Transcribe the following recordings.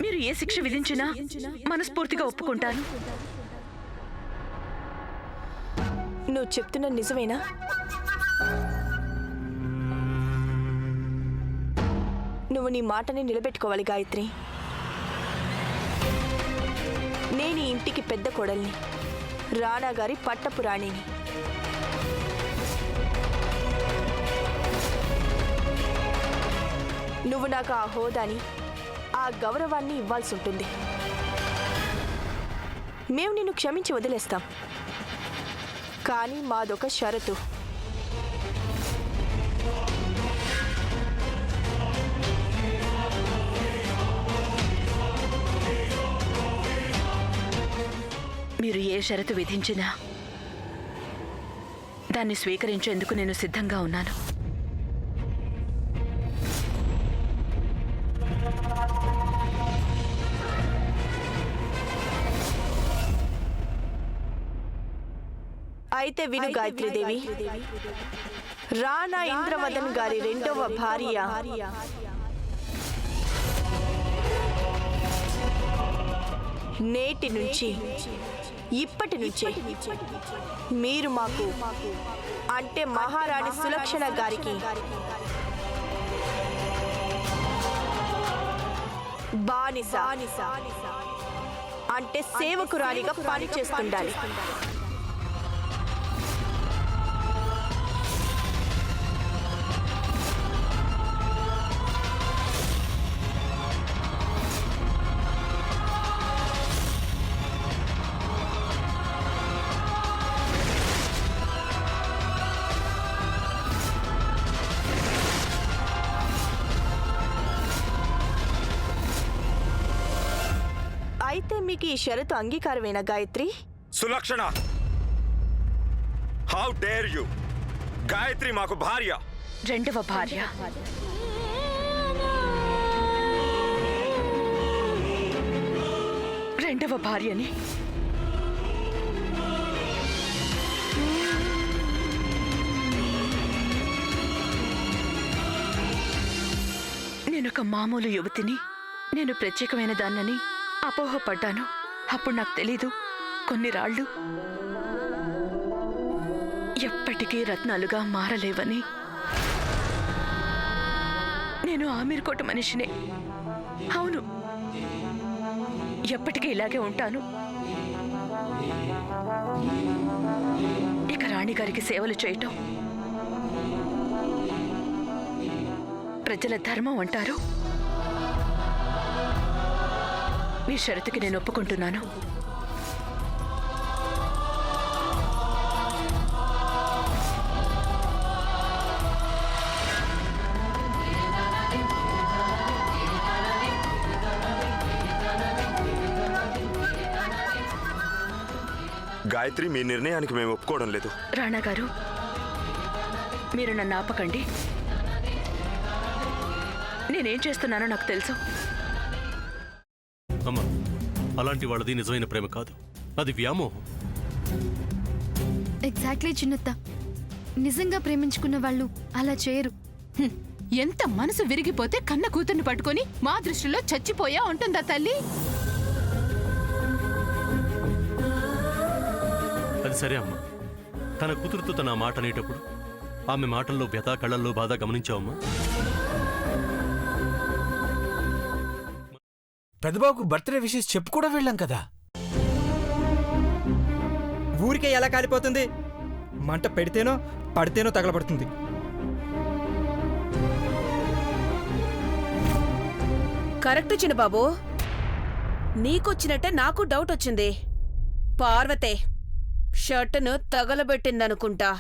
మీరు ఏ శిక్ష విధించినా మనస్ఫూర్తిగా ఒప్పుకుంటాను. నువ్వు చెప్తున్న నిజమేనా? నువ్వు నీ మాటని నిలబెట్టుకోవాలి గాయత్రి. నేను ఈ ఇంటికి పెద్ద కోడల్ని, రాణా గారి పట్టపు రాణిని. నువ్వు నాకు ఆ హోదాని, ఆ గౌరవాన్ని ఇవ్వాల్సి ఉంటుంది. మేము నిన్ను క్షమించి వదిలేస్తాం, కానీ మాదొక షరతు. మీరు ఏ షరతు విధించినా దాన్ని స్వీకరించేందుకు నేను సిద్ధంగా ఉన్నాను. అయితే విను గాయత్రీదేవి, రాణా ఇంద్రవదన్ గారి రెండవ భార్య నేటి నుంచి, ఇప్పటి నుంచే మీరు మాకు, అంటే మహారాణి సులక్షణ గారికి బానిస, అంటే సేవకురాలిగా పనిచేస్తుండాలి. అయితే మీకు ఈ షరతు అంగీకారమేనా Gayatri? Sulakshana, how dare you! Gayatri మాకు భార్య, రెండవ భార్య. రెండవ భార్యని నేనొక మామూలు యువతిని, నేను ప్రత్యేకమైన దాన్నని అపోహపడ్డాను. అప్పుడు నాకు తెలీదు, కొన్ని రాళ్ళు ఎప్పటికీ రత్నాలుగా మారలేవని. నేను ఆమీర్కోట మనిషినే, అవును, ఎప్పటికీ ఇలాగే ఉంటాను. ఇక రాణిగారికి సేవలు చేయటం ప్రజల ధర్మం అంటారు. మీ షరతుకి నేను ఒప్పుకుంటున్నాను. గాయత్రి, మీ నిర్ణయానికి మేము ఒప్పుకోవడం లేదు. రాణా గారు, మీరు నన్ను ఆపకండి. నేనేం చేస్తున్నానో నాకు తెలుసు. అమ్మా, అలాంటి వాళ్ళది నిజమైన ప్రేమ కాదు, అది వ్యామోహం. ఎగ్జాక్ట్లీ చిన్నత్త, నిజంగా ప్రేమించుకున్న వాళ్ళు అలా చేయరు. ఎంత మనసు విరిగిపోతే కన్న కూతుర్ని పట్టుకొని మా దృష్టిలో చచ్చిపోయా ఉంటుందా తల్లి? అది సరే అమ్మా, తన కూతురుతో తన మాట అనేటప్పుడు ఆమె మాటల్లో వ్యథ, కళ్ళల్లో బాధ గమనించావమ్మా? పెద్దబాబుకు బర్త్డే విషెస్ చెప్పు కూడా వెళ్ళాం కదా. ఊరికే ఎలా కాలిపోతుంది? మంట పెడితేనో పడితేనో తగలబడుతుంది. కరెక్ట్ చిన్నబాబు, నీకొచ్చినట్టే నాకు డౌట్ వచ్చింది. పార్వతే షర్టును తగలబెట్టిందనుకుంటా.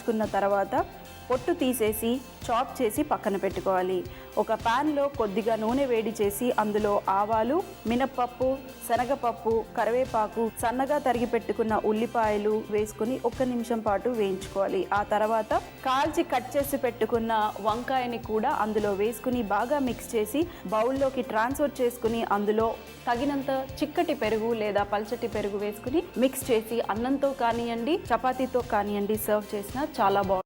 వేయించుకున్న తర్వాత పొట్టు తీసేసి చాప్ చేసి పక్కన పెట్టుకోవాలి. ఒక ప్యాన్లో కొద్దిగా నూనె వేడి చేసి అందులో ఆవాలు, మినప్పప్పు, శనగపప్పు, కరివేపాకు, సన్నగా తరిగి పెట్టుకున్న ఉల్లిపాయలు వేసుకుని 1 నిమిషం పాటు వేయించుకోవాలి. ఆ తర్వాత కాల్చి కట్ చేసి పెట్టుకున్న వంకాయని కూడా అందులో వేసుకుని బాగా మిక్స్ చేసి బౌల్లోకి ట్రాన్స్ఫర్ చేసుకుని అందులో తగినంత చిక్కటి పెరుగు లేదా పల్చటి పెరుగు వేసుకుని మిక్స్ చేసి అన్నంతో కానివ్వండి, చపాతీతో కానివ్వండి సర్వ్ చేసినా చాలా బాగుంటుంది.